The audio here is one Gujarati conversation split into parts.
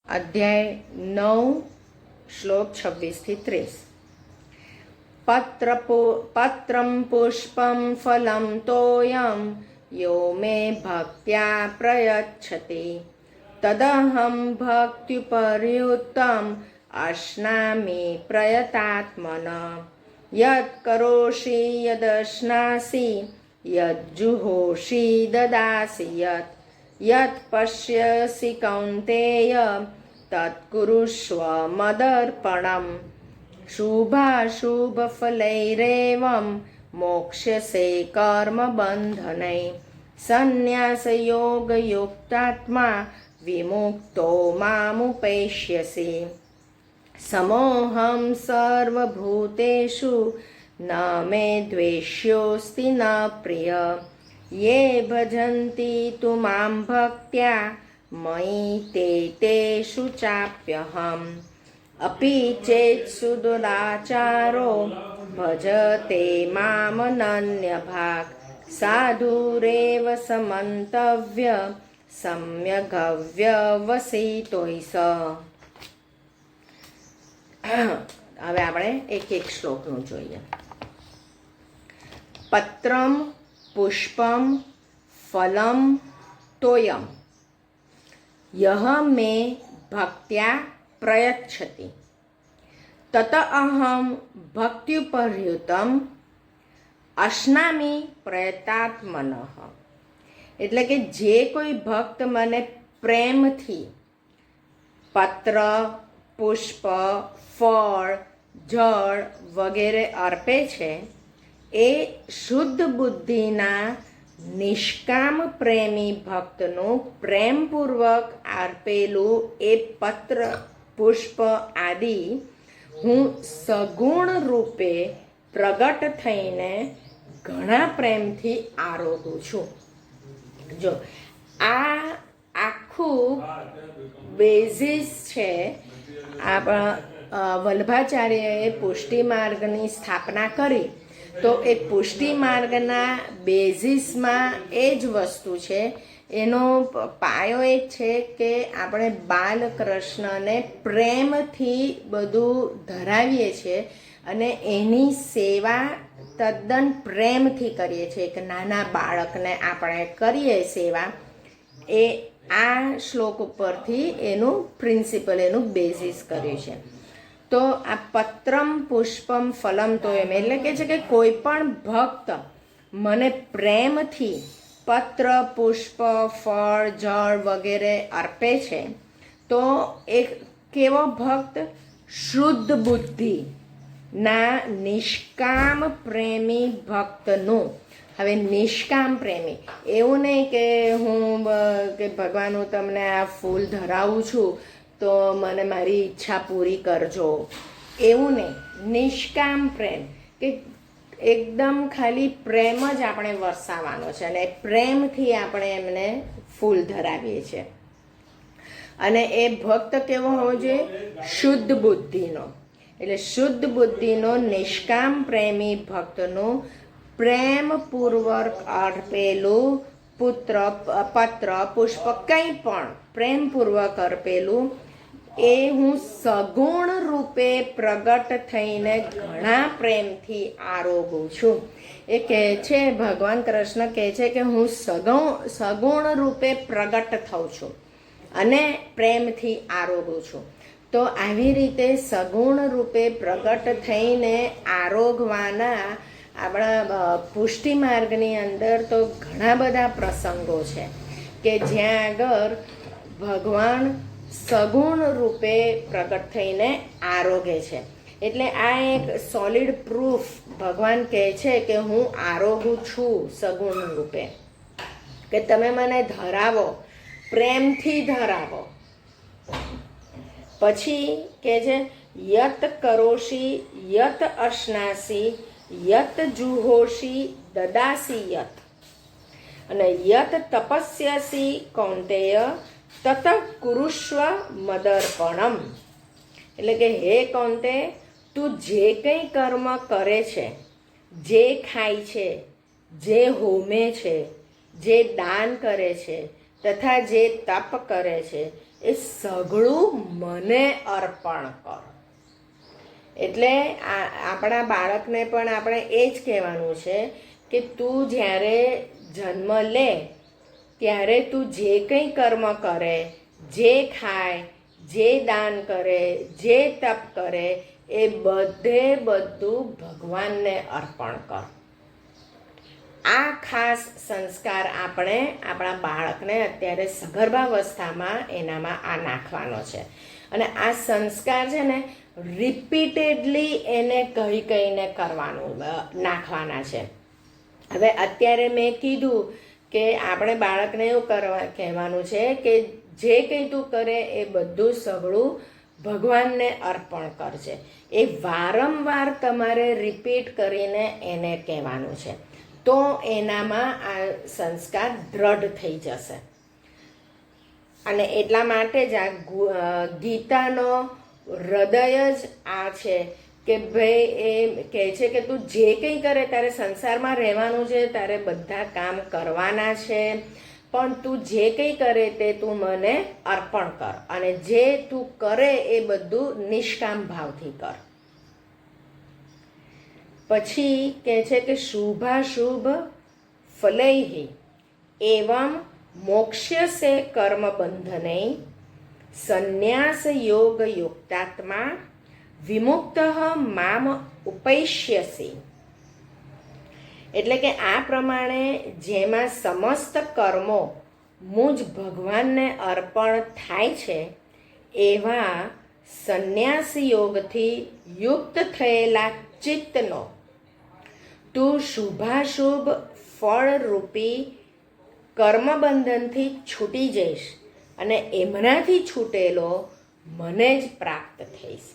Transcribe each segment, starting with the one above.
અધ્યાય 9 શ્લોક 26-30. પત્રમ પુષ્પમ ફલમ તોયમ યો મે ભક્ત્યા પ્રયચ્છતિ તદહં ભક્ત્યુપર્યુક્તમ અશ્નામિ પ્રયતાત્મન યત કરોષિ યદશ્નાસી યજ્જુહોષિ દદાસી યત પશ્યસી કૌન્તેય તત્કુરુષ્વ મદર્પણમ શુભાશુભફલૈરેવં મોક્ષ્યસે કર્મબંધનૈ સંન્યાસયોગયુક્તાત્મા વિમુક્તો મામુપૈષ્યસि સમોહં સર્વભૂતેષુ ન મે દ્વેષ્યોસ્તિ ન પ્રિય યે ભજન્તિ તુ માં ભક્ત્યા મયિ તે તેષુ ચાપ્યહમ અપી ચેત સુદુરાચારો ભજતે મામનન્યભાગ સાધુરેવ સમંતવ્ય સમ્યગવ્યવસિતોષ. હવે આપણે એક એક શ્લોકનું જોઈએ. પત્રમ પુષ્પમ ફલમ તોયમ યહ મે ભક્ત્યા પ્રયચ્છતિ તત અહમ ભક્ત્યુપર્યુક્તમ અશ્નામિ પ્રયતાત્મનઃ. એટલે કે જે કોઈ ભક્ત મને પ્રેમથી પત્ર, પુષ્પ, ફળ, જળ વગેરે અર્પે છે એ શુદ્ધ બુદ્ધિના નિષ્કામ પ્રેમી ભક્તનું પ્રેમપૂર્વક અર્પેલું એ પત્ર, પુષ્પ આદિ હું સગુણ રૂપે પ્રગટ થઈને ઘણા પ્રેમથી આરોગું છું. જો આ આખું બેઝિસ છે. આપણા વલ્લભાચાર્યએ પુષ્ટિ માર્ગની સ્થાપના કરી તો એ પુષ્ટિ માર્ગના બેઝિસમાં એ જ વસ્તુ છે. એનો પાયો એ છે કે આપણે બાલકૃષ્ણને પ્રેમથી બધું ધરાવીએ છીએ અને એની સેવા તદ્દન પ્રેમથી કરીએ છીએ. કે નાના બાળકને આપણે કરીએ સેવા, એ આ શ્લોક ઉપરથી એનું પ્રિન્સિપલ, એનું બેઝિસ કર્યું છે. તો આ પત્રમ પુષ્પમ ફલમ તોયમ એટલે કે છે કે કોઈ પણ ભક્ત મને પ્રેમથી પત્ર, પુષ્પ, ફળ, જળ વગેરે અર્પે છે તો એક કેવો ભક્ત? શુદ્ધ બુદ્ધિ ના નિષ્કામ પ્રેમી ભક્તનું. હવે નિષ્કામ પ્રેમી એવું નહીં કે હું કે ભગવાન હું તમને આ ફૂલ ધરાવું છું તો મને મારી ઈચ્છા પૂરી કરજો, એવું નહીં. નિષ્કામ પ્રેમ કે એકદમ ખાલી પ્રેમ જ આપણે વરસાવવાનો છે અને પ્રેમથી આપણે એમને ફૂલ ધરાવીએ છીએ. અને એ ભક્ત કેવો હોવો જોઈએ? શુદ્ધ બુદ્ધિનો. એટલે શુદ્ધ બુદ્ધિનો નિષ્કામ પ્રેમી ભક્તનું પ્રેમપૂર્વક અર્પેલું પત્ર, પુષ્પ, કંઈ પણ પ્રેમપૂર્વક અર્પેલું એ હું સગુણ રૂપે પ્રગટ થઈને ઘણા પ્રેમથી આરોગું છું. એ કહે છે, ભગવાન કૃષ્ણ કહે છે કે હું સગુણ રૂપે પ્રગટ થઉં છું અને પ્રેમથી આરોગું છું. તો આવી રીતે સગુણ રૂપે પ્રગટ થઈને આરોગવાના આપણા પુષ્ટિ માર્ગની અંદર તો ઘણા બધા પ્રસંગો છે કે જ્યાં આગળ ભગવાન સગુણ રૂપે પ્રગટ થઈને આરોગે છે. એટલે આ એક સોલિડ પ્રૂફ ભગવાન કહે છે કે હું આરોગું છું સગુણ રૂપે, કે તમે મને ધરાવો, પ્રેમથી ધરાવો. પછી કહે છે યત કરોષી યત અશ્નાસી યત જુહોષી દદાસી યત અને યત તપસ્યસી કૌન્તેય તત કુરુષ્વ મદર્પણમ. એટલે કે હે કૌન્તે, તું જે કંઈ કર્મ કરે છે, જે ખાય છે, જે હોમે છે, જે દાન કરે છે તથા જે તપ કરે છે એ સઘળું મને અર્પણ કર. એટલે આપણા બાળકને પણ આપણે એ જ કહેવાનું છે કે તું જ્યારે જન્મ લે ત્યારે તું જે કંઈ કર્મ કરે, જે ખાય, જે દાન કરે, જે તપ કરે, એ બધું ભગવાનને અર્પણ કર. આ ખાસ સંસ્કાર આપણે આપણા બાળકને અત્યારે સગર્ભાવસ્થામાં એનામાં આ નાખવાનો છે. અને આ સંસ્કાર છે ને રિપીટેડલી એને કહીને કરવાનું નાખવાના છે. હવે અત્યારે મેં કીધું કે આપણે બાળકને એવું કહેવાનું છે કે જે કંઈ તું કરે એ બધું સઘળું ભગવાનને અર્પણ કરજે. એ વારંવાર તમારે રિપીટ કરીને એને કહેવાનું છે, તો એનામાં આ સંસ્કાર દ્રઢ થઈ જશે. અને એટલા માટે જ આ ગીતાનો હૃદય જ આ છે કે ભાઈ એ કહે છે કે તું જે કંઈ કરે તારે સંસારમાં રહેવાનું છે, તારે બધા કામ કરવાના છે, પણ તું જે કંઈ કરે તે તું મને અર્પણ કર. અને જે તું કરે એ બધું નિષ્કામ ભાવથી કર. પછી કહે છે કે શુભાશુભ ફલૈહિ એવં મોક્ષ્યસે કર્મ બંધનૈ સંન્યાસ યોગ યુક્તાત્મા વિમુક્ત મામ ઉપૈષ્યસી. એટલે કે આ પ્રમાણે જેમાં સમસ્ત કર્મો મુજ ભગવાનને અર્પણ થાય છે એવા સંન્યાસ યોગથી યુક્ત થયેલા ચિત્તનો તું શુભાશુભ ફળરૂપી કર્મબંધનથી છૂટી જઈશ અને એમનાથી છૂટેલો મને જ પ્રાપ્ત થઈશ.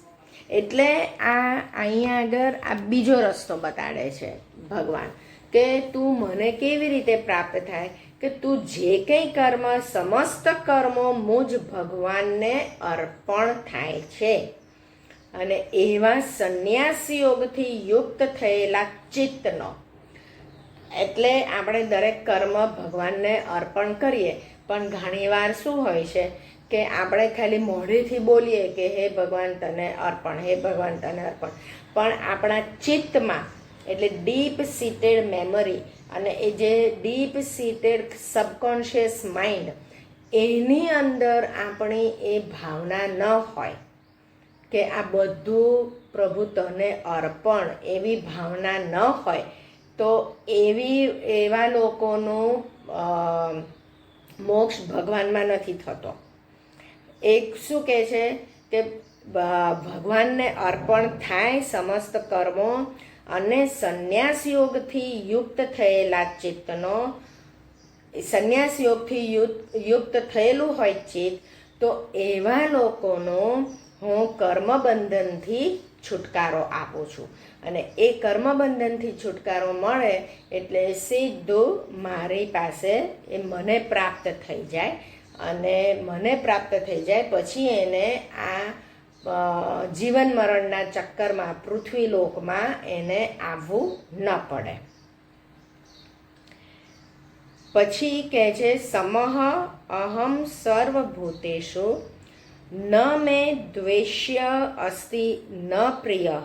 એટલે અહીંયા આગળ આ બીજો રસ્તો બતાડે છે ભગવાન કે તું મને કેવી રીતે પ્રાપ્ત થાય કે તું જે કંઈ કર્મ સમસ્ત કર્મો મુજ ભગવાનને અર્પણ થાય છે અને એવા સંન્યાસ યોગથી યુક્ત થયેલા ચિત્તનો. એટલે આપણે દરેક કર્મ ભગવાનને અર્પણ કરીએ, પણ ઘણીવાર શું હોય છે કે આપણે ખાલી મોઢેથી બોલીએ કે હે ભગવાન તને અર્પણ, હે ભગવાન તને અર્પણ, પણ આપણા ચિત્તમાં એટલે ડીપ સીટેડ મેમરી અને એ જે ડીપ સીટેડ સબકોન્શિયસ માઇન્ડ એની અંદર આપણી એ ભાવના ન હોય કે આ બધું પ્રભુ તને અર્પણ, એવી ભાવના ન હોય તો એવા લોકોનું મોક્ષ ભગવાનમાં નથી થતો. એક શું કહે છે કે ભગવાનને અર્પણ થાય સમસ્ત કર્મો અને સંન્યાસ યોગથી યુક્ત થયેલા ચિત્તનો, સંન્યાસ યોગથી યુક્ત થયેલું હોય ચિત્ત, તો એવા લોકોનો હું કર્મબંધનથી છુટકારો આપું છું. અને એ કર્મબંધનથી છુટકારો મળે એટલે સીધું મારી પાસે એ મને પ્રાપ્ત થઈ જાય. અને મને પ્રાપ્ત થઈ જાય પછી એને આ જીવન મરણના ચક્કરમાં પૃથ્વીલોકમાં એને આવવું ન પડે. પછી કહે છે સમઃ અહમ સર્વભૂતેષુ ન મે દ્વેષ્ય અસ્તિ ન પ્રિય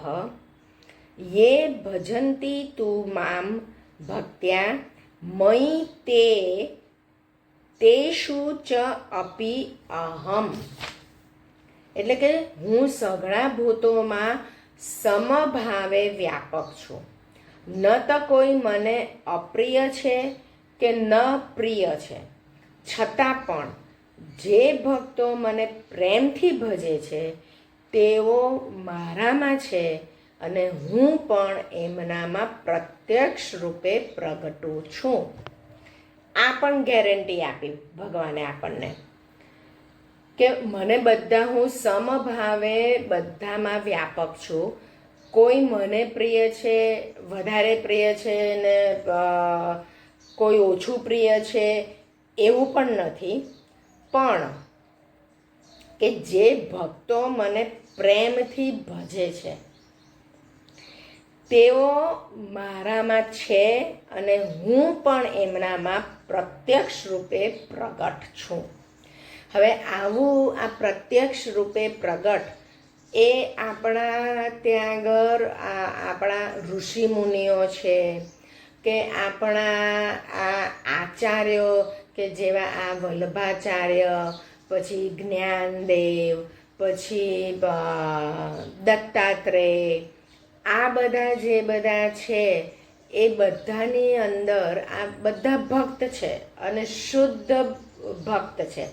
યે ભજન્તિ તું મામ ભક્ત્યા મયિ તેષુ ચ અપી અહમ. એટલે કે હું સઘળા ભૂતોમાં સમભાવે વ્યાપક છું. ન તો કોઈ મને અપ્રિય છે કે ન પ્રિય છે, છતાં પણ જે ભક્તો મને પ્રેમથી ભજે છે તેઓ મારામાં છે અને હું પણ એમનામાં પ્રત્યક્ષ રૂપે પ્રગટું છું. આ પણ ગેરંટી આપી ભગવાને આપણને કે મને બધા, હું સમભાવે બધામાં વ્યાપક છું. કોઈ મને પ્રિય છે, વધારે પ્રિય છે ને કોઈ ઓછું પ્રિય છે એવું પણ નથી. પણ કે જે ભક્તો મને પ્રેમથી ભજે છે તેઓ મારામાં છે અને હું પણ એમનામાં પ્રત્યક્ષ રૂપે પ્રગટ છું. હવે આવું આ પ્રત્યક્ષ રૂપે પ્રગટ એ આપણા ત્યાં આગળ આપણા ઋષિમુનિઓ છે કે આપણા આ આચાર્યો કે જેવા આ વલ્લભાચાર્ય, પછી જ્ઞાનદેવ, પછી દત્તાત્રેય, આ બધા જે બધા છે એ બધાની અંદર આ બધા ભક્ત છે અને શુદ્ધ ભક્ત છે,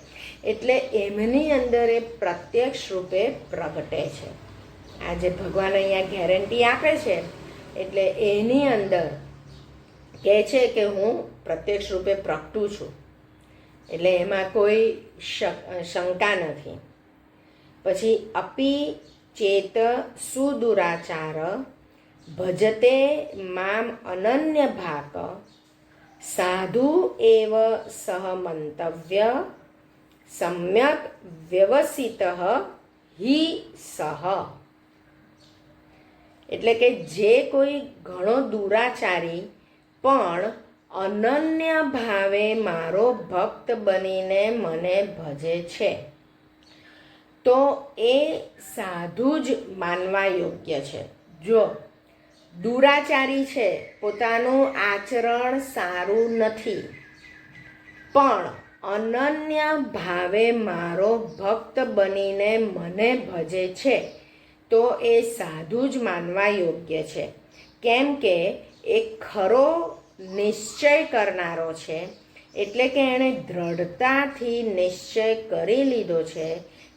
એટલે એમની અંદર એ પ્રત્યક્ષ રૂપે પ્રગટે છે. આ જે ભગવાન અહીંયા ગેરંટી આપે છે એટલે એની અંદર કહે છે કે હું પ્રત્યક્ષ રૂપે પ્રગટું છું, એટલે એમાં કોઈ શંકા નથી. પછી અપી ચેત સુદુરાચાર ભજતે મામ અનન્ય ભાક સાધુ એવ સહ મંતવ્ય સમ્યક વ્યવસિત હિ સહ. એટલે કે જે કોઈ ઘણો દુરાચારી પણ અનન્ય ભાવે મારો ભક્ત બનીને મને ભજે છે તો એ સાધુ જ માનવા યોગ્ય છે. જો દુરાચારી છે, પોતાનું આચરણ સારું નથી, પણ અનન્ય ભાવે મારો ભક્ત બનીને મને ભજે છે તો એ સાધુ જ માનવા યોગ્ય છે. કેમ કે એ ખરો નિશ્ચય કરનારો છે, એટલે કે એણે દ્રઢતાથી નિશ્ચય કરી લીધો છે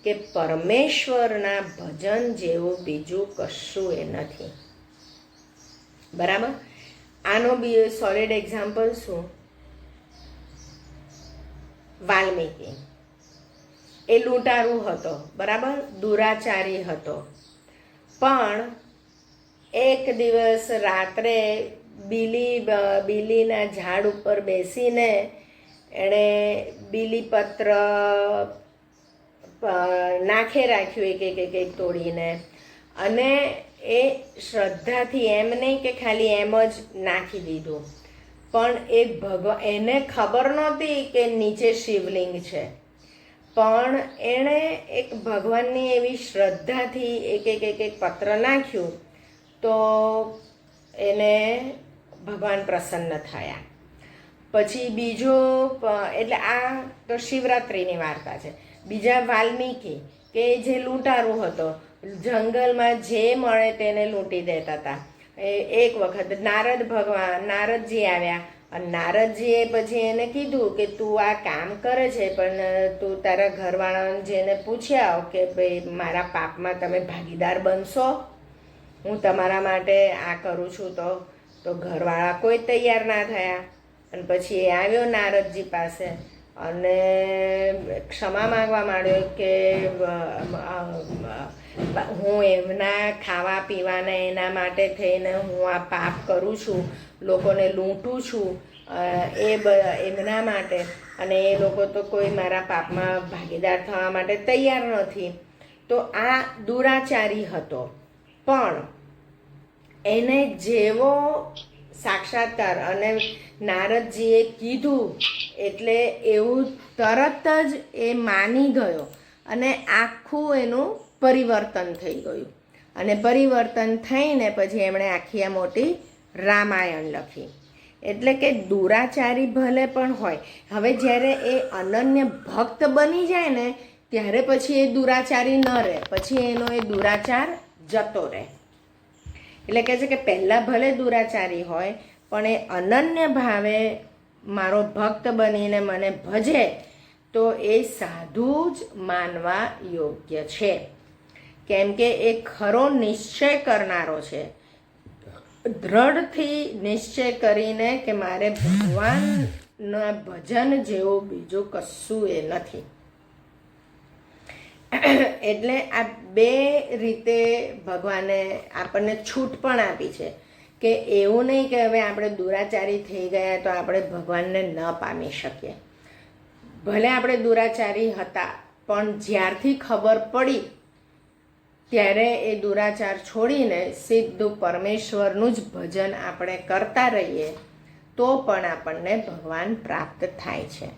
કે પરમેશ્વરના ભજન જેવું બીજું કશું એ નથી. બરાબર. આનો બી સોલિડ એક્ઝામ્પલ શું? વાલ્મીકી એ લૂંટારૂ હતો, બરાબર, દુરાચારી હતો, પણ એક દિવસ રાત્રે બીલીના ઝાડ ઉપર બેસીને એણે બીલીપત્ર નાખે રાખ્યું એક તોડીને, અને એ શ્રદ્ધાથી, એમ નહીં કે ખાલી એમ જ નાખી દીધું, પણ એને ખબર નહોતી કે નીચે શિવલિંગ છે, પણ એણે એક ભગવાનની એવી શ્રદ્ધાથી એક પત્ર નાખ્યું તો એને ભગવાન પ્રસન્ન થયા. પછી બીજો, એટલે આ તો શિવરાત્રિની વાર્તા છે. બીજા વાલ્મીકી કે જે લૂંટારૂ હતો, જંગલમાં જે મળે તેને લૂંટી દેતા હતા. એક વખત નારદજી આવ્યા અને નારદજીએ પછી એને કીધું કે તું આ કામ કરે છે, પણ તું તારા ઘરવાળાને જેને પૂછ્યા કે ભાઈ મારા પાપમાં તમે ભાગીદાર બનશો, હું તમારા માટે આ કરું છું, તો ઘરવાળા કોઈ તૈયાર ના થયા. અને પછી એ આવ્યો નારદજી પાસે અને ક્ષમા માંગવા માંડ્યો કે હું એમના ખાવા પીવાના એના માટે થઈને હું આ પાપ કરું છું, લોકોને લૂંટું છું એમના માટે, અને એ લોકો તો કોઈ મારા પાપમાં ભાગીદાર થવા માટે તૈયાર નથી. તો આ દુરાચારી હતો, પણ એને જેવો સાક્ષાત્કાર અને નારદજીએ કીધું એટલે એવું તરત જ એ માની ગયો અને આખું એનું પરિવર્તન થઈ ગયું. અને પરિવર્તન થઈને પછી એમણે આખી આ મોટી રામાયણ લખી. એટલે કે દુરાચારી ભલે પણ હોય, હવે જ્યારે એ અનન્ય ભક્ત બની જાય ને ત્યારે પછી એ દુરાચારી ન રહે, પછી એનો એ દુરાચાર જતો રહે. એટલે કહે છે કે પહેલાં ભલે દુરાચારી હોય પણ એ અનન્ય ભાવે મારો ભક્ત બનીને મને ભજે તો એ સાધુ જ માનવા યોગ્ય છે. કેમ કે એ ખરો નિશ્ચય કરનારો છે, દ્રઢથી નિશ્ચય કરીને કે મારે ભગવાનના ભજન જેવું બીજું કશું એ નથી. એટલે આ બે રીતે ભગવાને આપણને છૂટ પણ આપી છે કે એવું નહીં કે હવે આપણે દુરાચારી થઈ ગયા તો આપણે ભગવાનને ન પામી શકીએ. ભલે આપણે દુરાચારી હતા પણ જ્યારથી ખબર પડી ત્યારે એ દુરાચાર છોડીને સીધું પરમેશ્વરનું જ ભજન આપણે કરતા રહીએ તો પણ આપણને ભગવાન પ્રાપ્ત થાય છે.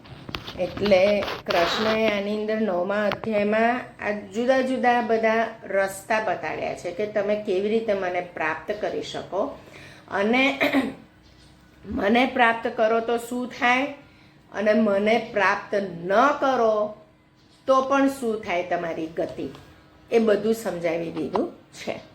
એટલે કૃષ્ણએ આની અંદર 9મા અધ્યાયમાં આ જુદા જુદા બધા રસ્તા બતાડ્યા છે કે તમે કેવી રીતે મને પ્રાપ્ત કરી શકો, અને મને પ્રાપ્ત કરો તો શું થાય અને મને પ્રાપ્ત ન કરો તો પણ શું થાય તમારી ગતિ, એ બધું સમજાવી દીધું છે.